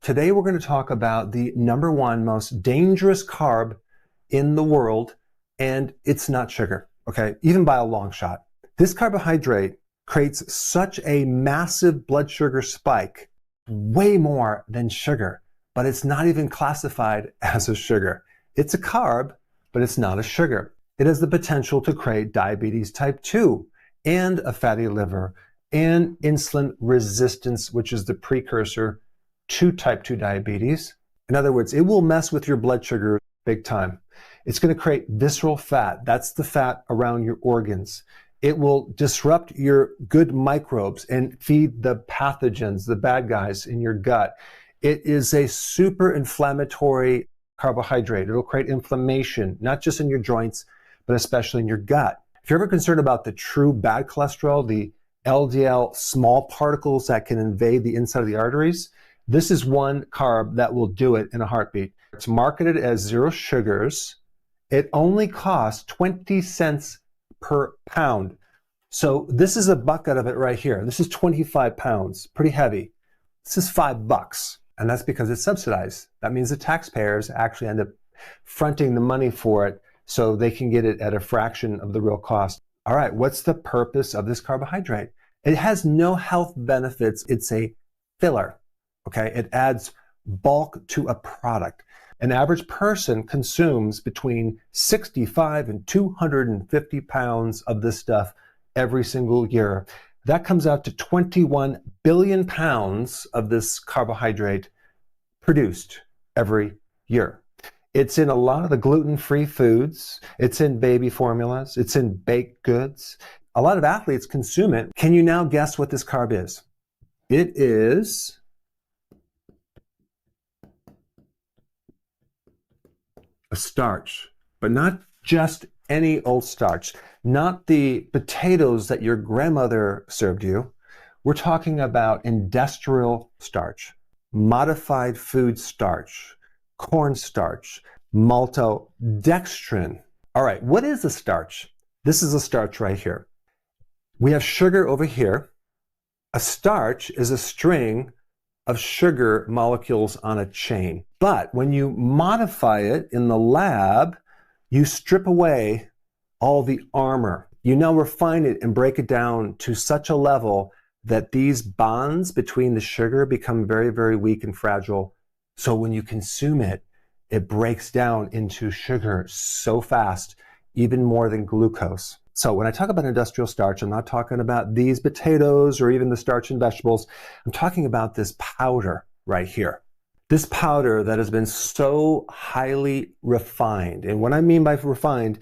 Today we're going to talk about the number one most dangerous carb in the world, and it's not sugar, okay? Even by a long shot. This carbohydrate creates such a massive blood sugar spike, way more than sugar, but it's not even classified as a sugar. It's a carb, but it's not a sugar. It has the potential to create diabetes type 2 and a fatty liver and insulin resistance, which is the precursor to type 2 diabetes. In other words, it will mess with your blood sugar big time. It's going to create visceral fat. That's the fat around your organs. It will disrupt your good microbes and feed the pathogens, the bad guys in your gut. It is a super inflammatory carbohydrate. It'll create inflammation, not just in your joints, but especially in your gut. If you're ever concerned about the true bad cholesterol, the LDL small particles that can invade the inside of the arteries, this is one carb that will do it in a heartbeat. It's marketed as zero sugars. It only costs 20 cents per pound. So this is a bucket of it right here. This is 25 pounds, pretty heavy. This is $5, and that's because it's subsidized. That means the taxpayers actually end up fronting the money for it so they can get it at a fraction of the real cost. All right, what's the purpose of this carbohydrate? It has no health benefits. It's a filler. Okay, it adds bulk to a product. An average person consumes between 65 and 250 pounds of this stuff every single year. That comes out to 21 billion pounds of this carbohydrate produced every year. It's in a lot of the gluten-free foods. It's in baby formulas. It's in baked goods. A lot of athletes consume it. Can you now guess what this carb is? It is a starch, but not just any old starch, not the potatoes that your grandmother served you. We're talking about industrial starch, modified food starch, cornstarch, maltodextrin. All right, what is a starch? This is a starch right here. We have sugar over here. A starch is a string of sugar molecules on a chain. But when you modify it in the lab, you strip away all the armor. You now refine it and break it down to such a level that these bonds between the sugar become very, very weak and fragile. So when you consume it, it breaks down into sugar so fast, even more than glucose. So when I talk about industrial starch, I'm not talking about these potatoes or even the starch in vegetables. I'm talking about this powder right here. This powder that has been so highly refined. And what I mean by refined,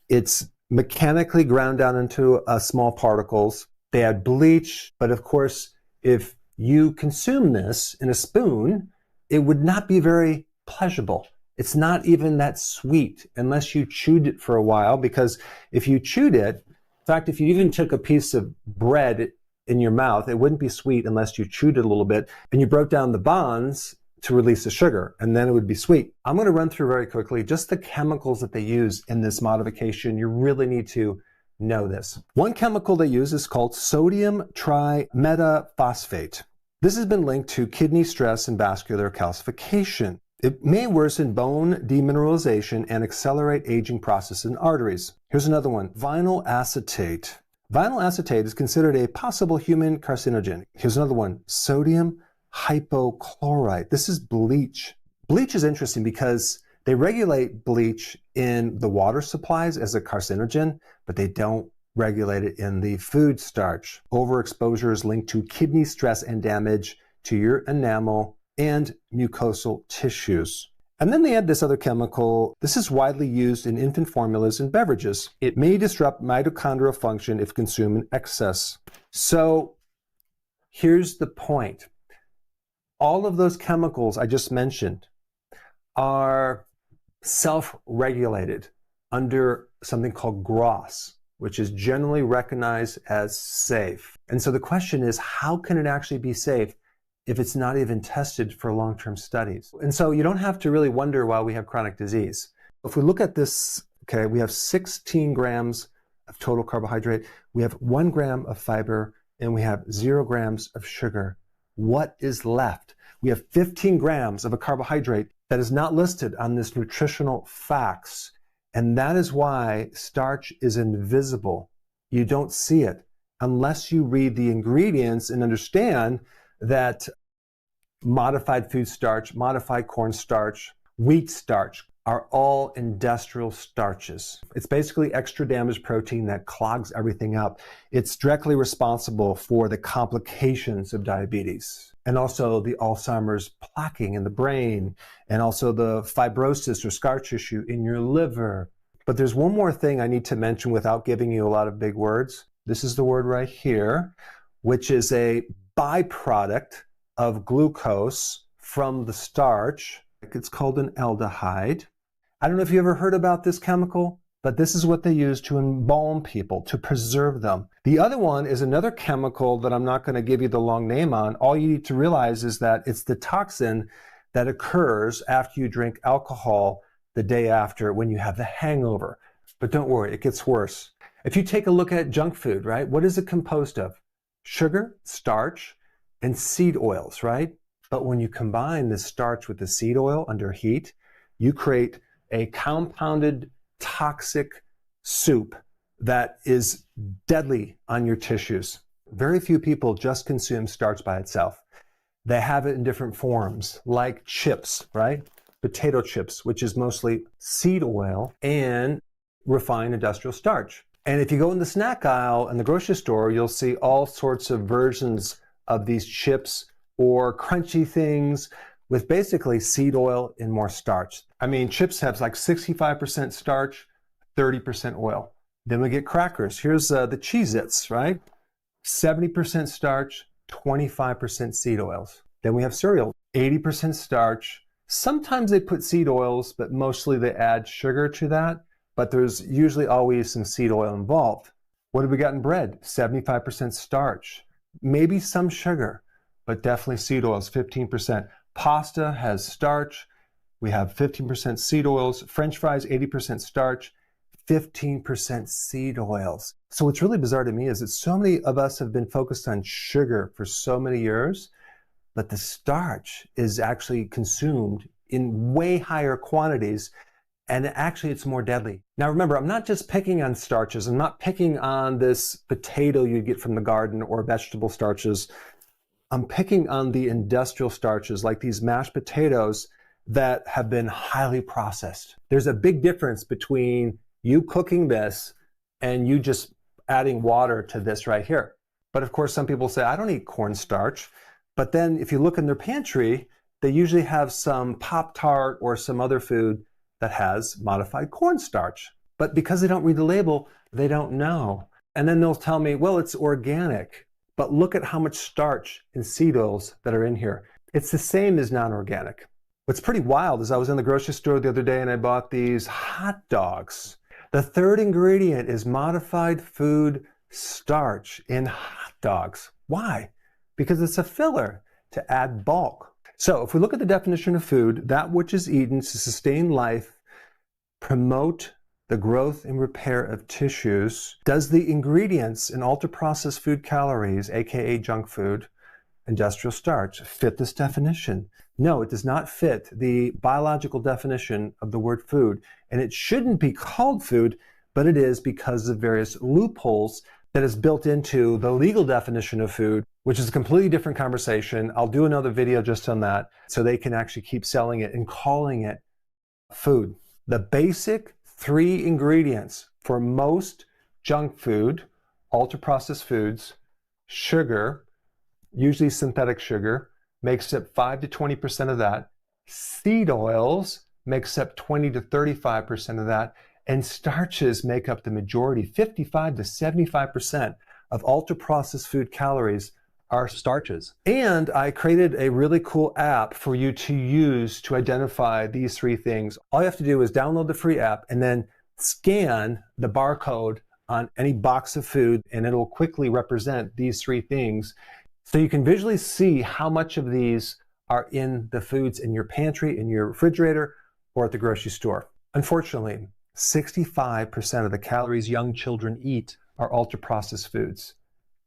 it's mechanically ground down into small particles. They add bleach, but of course, if you consume this in a spoon, it would not be very pleasurable. It's not even that sweet unless you chewed it for a while, because if you chewed it, in fact, if you even took a piece of bread in your mouth, it wouldn't be sweet unless you chewed it a little bit and you broke down the bonds to release the sugar, and then it would be sweet. I'm going to run through very quickly just the chemicals that they use in this modification. You really need to know this. One chemical they use is called sodium trimetaphosphate. This has been linked to kidney stress and vascular calcification. It may worsen bone demineralization and accelerate aging process in arteries. Here's another one, vinyl acetate. Vinyl acetate is considered a possible human carcinogen. Here's another one, sodium hypochlorite. This is bleach. Bleach is interesting because they regulate bleach in the water supplies as a carcinogen, but they don't regulate it in the food starch. Overexposure is linked to kidney stress and damage to your enamel and mucosal tissues. And then they add this other chemical. This is widely used in infant formulas and beverages. It may disrupt mitochondrial function if consumed in excess. So here's the point. All of those chemicals I just mentioned are self-regulated under something called GRAS, which is generally recognized as safe. And so the question is, how can it actually be safe if it's not even tested for long-term studies? And so you don't have to really wonder why we have chronic disease. If we look at this, okay, we have 16 grams of total carbohydrate, we have 1 gram of fiber, and we have 0 grams of sugar. What is left? we have 15 grams of a carbohydrate that is not listed on this nutritional facts. And that is why starch is invisible. You don't see it unless you read the ingredients and understand that modified food starch, modified corn starch, wheat starch are all industrial starches. It's basically extra damaged protein that clogs everything up. It's directly responsible for the complications of diabetes and also the Alzheimer's plaquing in the brain and also the fibrosis or scar tissue in your liver. But there's one more thing I need to mention without giving you a lot of big words. This is the word right here, which is a byproduct of glucose from the starch. It's called an aldehyde. I don't know if you ever heard about this chemical, but this is what they use to embalm people, to preserve them. The other one is another chemical that I'm not going to give you the long name on. All you need to realize is that it's the toxin that occurs after you drink alcohol the day after when you have the hangover. But don't worry, it gets worse. If you take a look at junk food, right, what is it composed of? Sugar, starch, and seed oils, right? But when you combine the starch with the seed oil under heat, you create a compounded toxic soup that is deadly on your tissues. Very few people just consume starch by itself. They have it in different forms, like chips, right? Potato chips, which is mostly seed oil and refined industrial starch. And if you go in the snack aisle in the grocery store, you'll see all sorts of versions of these chips or crunchy things with basically seed oil and more starch. I mean, chips have like 65% starch, 30% oil. Then we get crackers. Here's the Cheez-Its, right? 70% starch, 25% seed oils. Then we have cereal, 80% starch. Sometimes they put seed oils, but mostly they add sugar to that. But there's usually always some seed oil involved. What have we got in bread? 75% starch, maybe some sugar, but definitely seed oils, 15%. Pasta has starch. We have 15% seed oils. French fries, 80% starch, 15% seed oils. So what's really bizarre to me is that so many of us have been focused on sugar for so many years, but the starch is actually consumed in way higher quantities, and actually it's more deadly. Now remember, I'm not just picking on starches. I'm not picking on this potato you get from the garden or vegetable starches. I'm picking on the industrial starches, like these mashed potatoes that have been highly processed. There's a big difference between you cooking this and you just adding water to this right here. But of course, some people say, I don't eat cornstarch. But then if you look in their pantry, they usually have some Pop-Tart or some other food that has modified cornstarch. But because they don't read the label, they don't know. And then they'll tell me, well, it's organic. But look at how much starch and seed oils that are in here. It's the same as non-organic. What's pretty wild is I was in the grocery store the other day and I bought these hot dogs. The third ingredient is modified food starch in hot dogs. Why? Because it's a filler to add bulk. So if we look at the definition of food, that which is eaten to sustain life, promote the growth and repair of tissues, does the ingredients in ultra-processed food calories, aka junk food, industrial starch, fit this definition? No, it does not fit the biological definition of the word food, and it shouldn't be called food, but it is because of various loopholes that is built into the legal definition of food, which is a completely different conversation. I'll do another video just on that so they can actually keep selling it and calling it food. The basic 3 ingredients for most junk food, ultra-processed foods: sugar, usually synthetic sugar, makes up 5 to 20% of that. Seed oils makes up 20 to 35% of that. And starches make up the majority. 55 to 75% of ultra-processed food calories are starches. And I created a really cool app for you to use to identify these 3 things. All you have to do is download the free app and then scan the barcode on any box of food, and it'll quickly represent these 3 things. So you can visually see how much of these are in the foods in your pantry, in your refrigerator, or at the grocery store. Unfortunately, 65% of the calories young children eat are ultra-processed foods.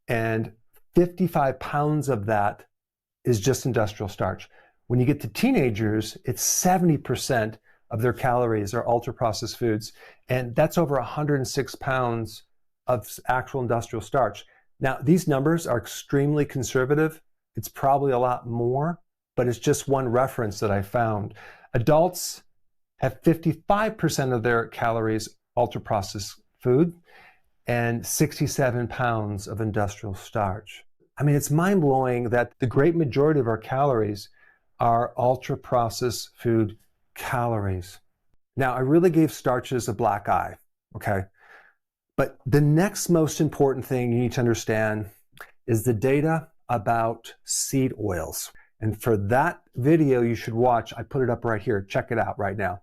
And 55 pounds of that is just industrial starch. When you get to teenagers, it's 70% of their calories are ultra-processed foods, and that's over 106 pounds of actual industrial starch. Now, these numbers are extremely conservative. It's probably a lot more, but it's just one reference that I found. Adults have 55% of their calories ultra-processed food and 67 pounds of industrial starch. I mean, it's mind-blowing that the great majority of our calories are ultra-processed food calories. Now, I really gave starches a black eye, okay? But the next most important thing you need to understand is the data about seed oils. And for that video you should watch, I put it up right here. Check it out right now.